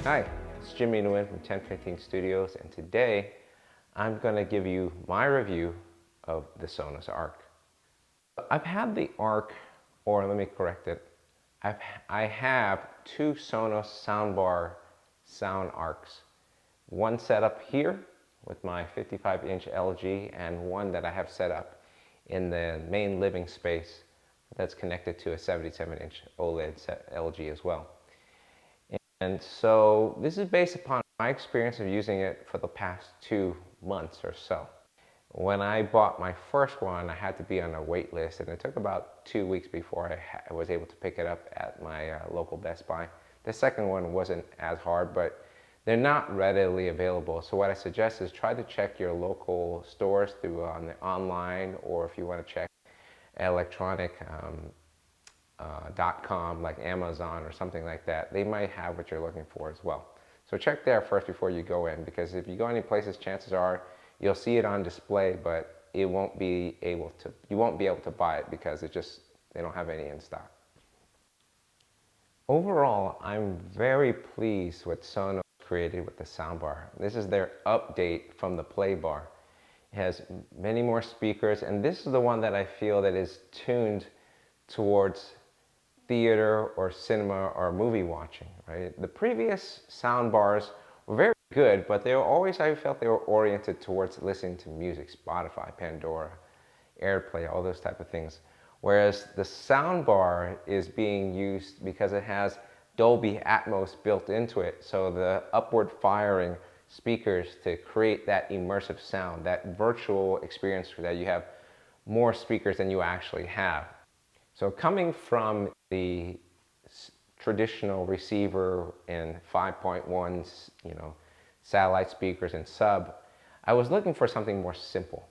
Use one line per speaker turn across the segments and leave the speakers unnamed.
Hi, it's Jimmy Nguyen from 1015 Studios, and today I'm going to give you my review of the Sonos ARC. I've had the ARC, or let me correct it, I have two Sonos Soundbar sound ARCs. One set up here with my 55-inch LG, and one that I have set up in the main living space that's connected to a 77-inch OLED LG as well. And so this is based upon my experience of using it for the past 2 months or so. When I bought my first one, I had to be on a wait list, and it took about 2 weeks before I was able to pick it up at my local Best Buy. The second one wasn't as hard, but they're not readily available. So what I suggest is try to check your local stores through online, or if you want to check electronic .com, like Amazon or something like that. They might have what you're looking for as well. So check there first before you go in, because if you go any places, chances are you'll see it on display, but you won't be able to buy it because they don't have any in stock. Overall, I'm very pleased with Sonos created with the soundbar. This is their update from the play bar. It has many more speakers, and this is the one that I feel that is tuned towards theater or cinema or movie watching, right? The previous sound bars were very good, but they were always, I felt they were oriented towards listening to music, Spotify, Pandora, AirPlay, all those type of things. Whereas the sound bar is being used because it has Dolby Atmos built into it, so the upward firing speakers to create that immersive sound, that virtual experience that you have more speakers than you actually have. So coming from the traditional receiver and 5.1, satellite speakers and sub, I was looking for something more simple.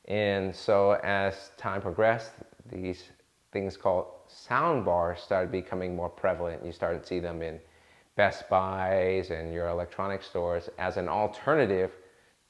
And so as time progressed, these things called sound bars started becoming more prevalent. You started to see them in Best Buys and your electronic stores as an alternative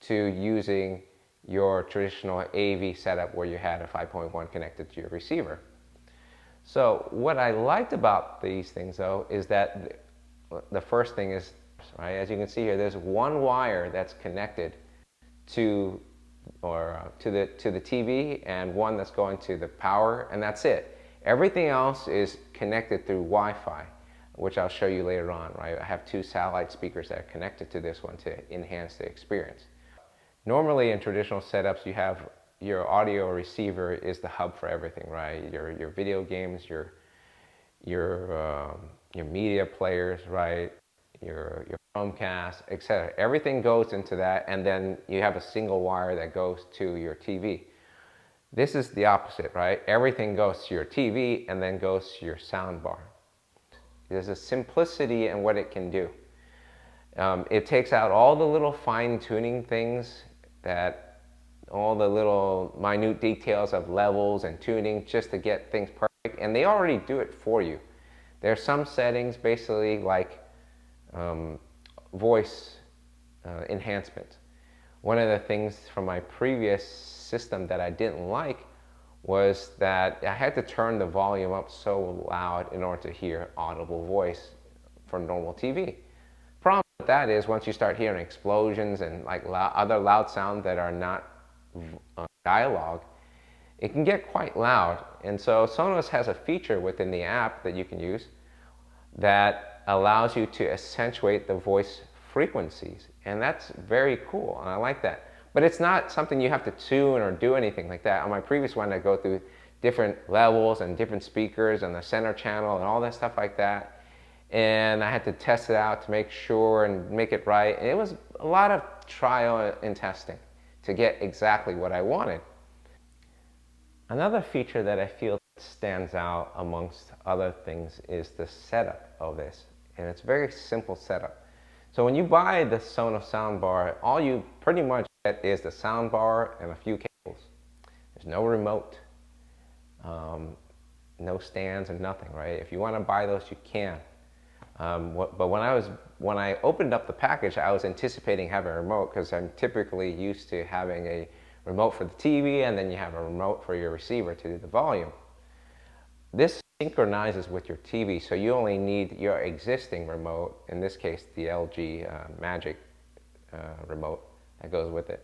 to using your traditional AV setup where you had a 5.1 connected to your receiver. So what I liked about these things, though, is that the first thing is, right, as you can see here, there's one wire that's connected to the TV, and one that's going to the power, and that's it. Everything else is connected through Wi-Fi, which I'll show you later on, right? I have two satellite speakers that are connected to this one to enhance the experience. Normally in traditional setups, you have your audio receiver is the hub for everything, right? Your video games, your media players, right? Your Chromecast, etc. Everything goes into that, and then you have a single wire that goes to your TV. This is the opposite, right? Everything goes to your TV and then goes to your sound bar. There's a simplicity in what it can do. It takes out all the little fine-tuning things, all the little minute details of levels and tuning just to get things perfect, and they already do it for you. There are some settings, basically like voice enhancement. One of the things from my previous system that I didn't like was that I had to turn the volume up so loud in order to hear audible voice for normal TV. Problem with that is once you start hearing explosions and like other loud sounds that are not dialogue, it can get quite loud. And so Sonos has a feature within the app that you can use that allows you to accentuate the voice frequencies, and that's very cool, and I like that. But it's not something you have to tune or do anything like that. On my previous one, I go through different levels and different speakers and the center channel and all that stuff like that, and I had to test it out to make sure and make it right. And it was a lot of trial and testing to get exactly what I wanted. Another feature that I feel stands out amongst other things is the setup of this, and it's a very simple setup. So when you buy the Sonos soundbar, all you pretty much get is the soundbar and a few cables. There's no remote, no stands and nothing, right? If you want to buy those, you can. But when I opened up the package, I was anticipating having a remote because I'm typically used to having a remote for the TV, and then you have a remote for your receiver to do the volume. This synchronizes with your TV, so you only need your existing remote, in this case the LG Magic remote that goes with it.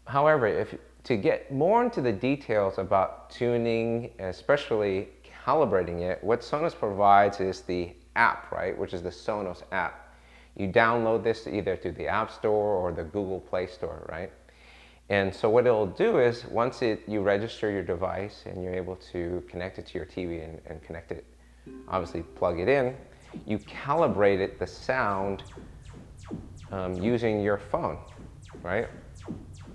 However, to get more into the details about tuning, especially calibrating it, what Sonos provides is the app, right, which is the Sonos app. You download this either through the App Store or the Google Play Store, right? And so what it'll do is once you register your device and you're able to connect it to your TV and connect it, obviously plug it in, you calibrate it, the sound, using your phone, right?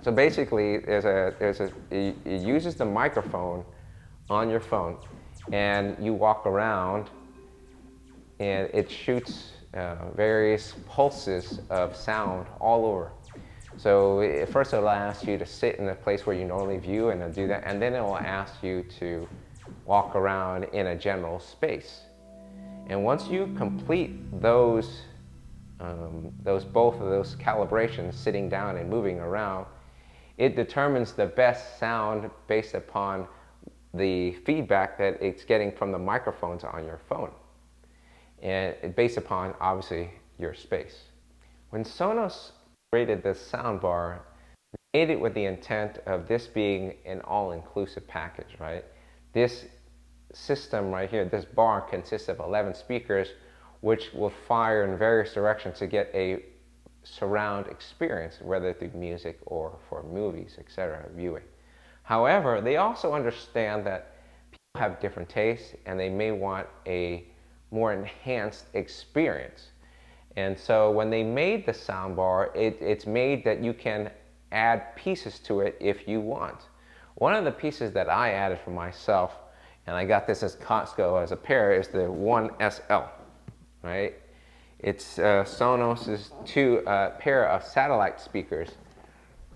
So basically, it uses the microphone on your phone, and you walk around, and it shoots various pulses of sound all over. So first it'll ask you to sit in a place where you normally view, and it'll do that, and then it will ask you to walk around in a general space. And once you complete those both of those calibrations, sitting down and moving around, it determines the best sound based upon the feedback that it's getting from the microphones on your phone, and based upon obviously your space. When Sonos created this soundbar, they made it with the intent of this being an all-inclusive package, right? This system right here, this bar, consists of 11 speakers which will fire in various directions to get a surround experience, whether through music or for movies, etc., viewing. However, they also understand that people have different tastes and they may want a more enhanced experience. And so when they made the soundbar, it's made that you can add pieces to it if you want. One of the pieces that I added for myself, and I got this at Costco as a pair, is the One SL, right? It's Sonos's pair of satellite speakers,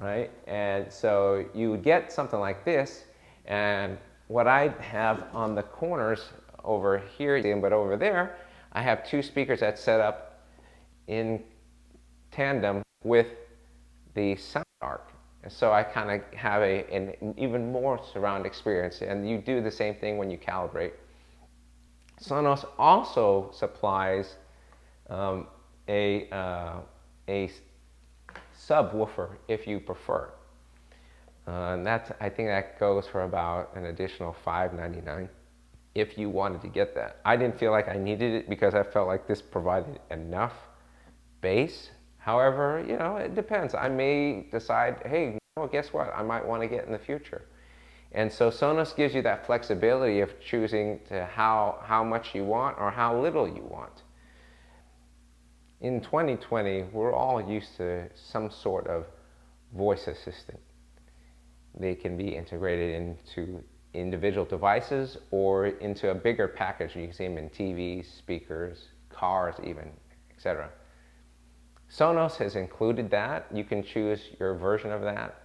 right? And so you would get something like this, and what I have on the corners over here, but over there, I have two speakers that set up in tandem with the Sound ARC. And so I kind of have an even more surround experience, and you do the same thing when you calibrate. Sonos also supplies a subwoofer if you prefer. And I think that goes for about an additional $5.99 if you wanted to get that. I didn't feel like I needed it because I felt like this provided enough bass. However, you know, it depends. I may decide, hey, well, guess what? I might want to get in the future. And so Sonos gives you that flexibility of choosing to how much you want or how little you want. In 2020, we're all used to some sort of voice assistant. They can be integrated into individual devices or into a bigger package. You can see them in TVs, speakers, cars even, etc. Sonos has included that. You can choose your version of that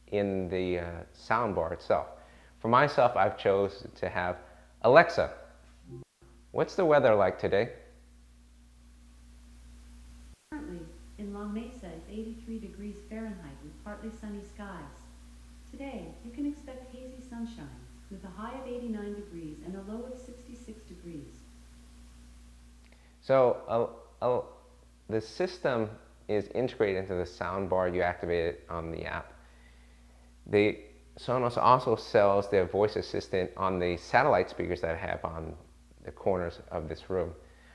in the soundbar itself. For myself, I've chosen to have Alexa, what's the weather like today?
Currently, in La Mesa, it's 83 degrees Fahrenheit with partly sunny skies. Today, you can expect hazy sunshine with a high of 89 degrees and a low of 66 degrees.
So the system is integrated into the soundbar. You activate it on the app. Sonos also sells their voice assistant on the satellite speakers that I have on the corners of this room.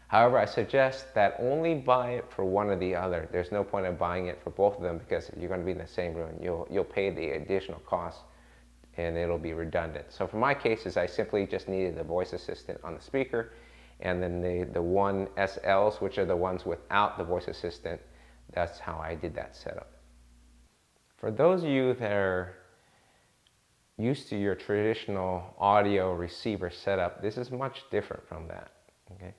However, I suggest that only buy it for one or the other. There's no point in buying it for both of them because you're going to be in the same room. You'll pay the additional cost and it'll be redundant. So for my cases, I simply just needed the voice assistant on the speaker, and then the One SLs, which are the ones without the voice assistant. That's how I did that setup. For those of you that are used to your traditional audio receiver setup, this is much different from that. Okay,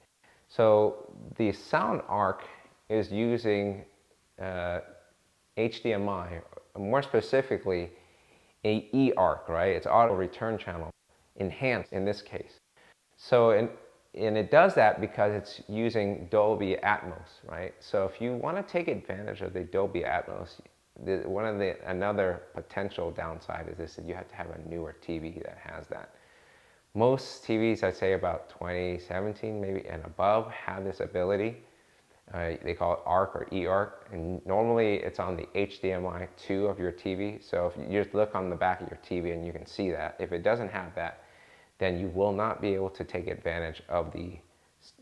so the Sound ARC is using HDMI, more specifically a eARC, right? It's auto return channel enhanced in this case. So and it does that because it's using Dolby Atmos, right? So if you want to take advantage of the Dolby Atmos, another potential downside is this, that you have to have a newer TV that has that. Most TVs, I'd say about 2017 maybe and above, have this ability. They call it ARC or eARC, and normally it's on the HDMI 2 of your TV. So if you just look on the back of your TV and you can see that. If it doesn't have that, then you will not be able to take advantage of the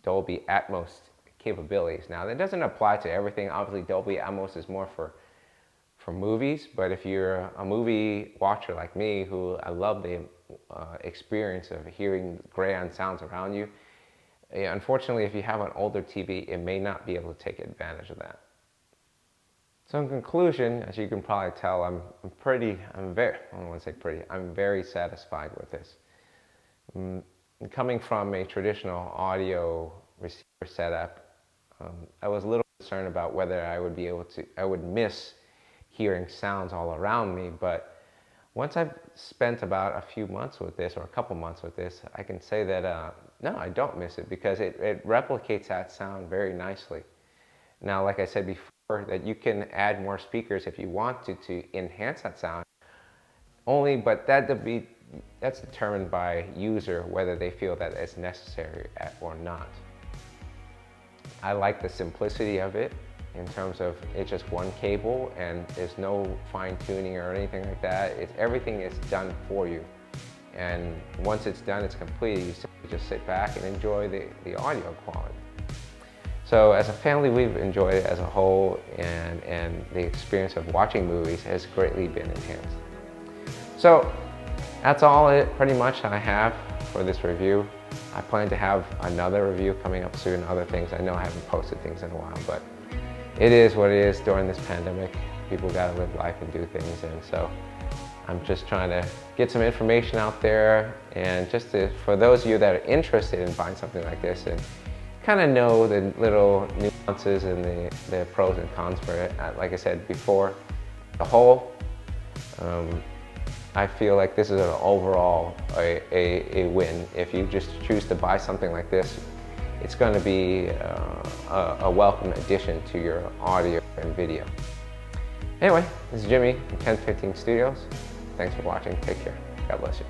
Dolby Atmos capabilities. Now, that doesn't apply to everything. Obviously, Dolby Atmos is more for movies, but if you're a movie watcher like me, who I love the experience of hearing grand sounds around you, unfortunately, if you have an older TV, it may not be able to take advantage of that. So in conclusion, as you can probably tell, I don't want to say pretty, I'm very satisfied with this. Coming from a traditional audio receiver setup, I was a little concerned about whether I would miss hearing sounds all around me, but once I've spent about a few months with this, or a couple months with this, I can say that no, I don't miss it, because it replicates that sound very nicely. Now, like I said before, that you can add more speakers if you want to enhance that sound, but that's determined by user whether they feel that it's necessary or not. I like the simplicity of it in terms of it's just one cable and there's no fine tuning or anything like that. Everything is done for you. And once it's done, it's complete. You just sit back and enjoy the audio quality. So as a family, we've enjoyed it as a whole, and the experience of watching movies has greatly been enhanced. So that's all pretty much I have for this review. I plan to have another review coming up soon, other things. I know I haven't posted things in a while, but it is what it is during this pandemic. People gotta live life and do things, and so I'm just trying to get some information out there, and just for those of you that are interested in buying something like this and kind of know the little nuances and the pros and cons for it. Like I said before, the whole, I feel like this is an overall a win. If you just choose to buy something like this, it's going to be a welcome addition to your audio and video. Anyway, this is Jimmy from 1015 Studios. Thanks for watching. Take care. God bless you.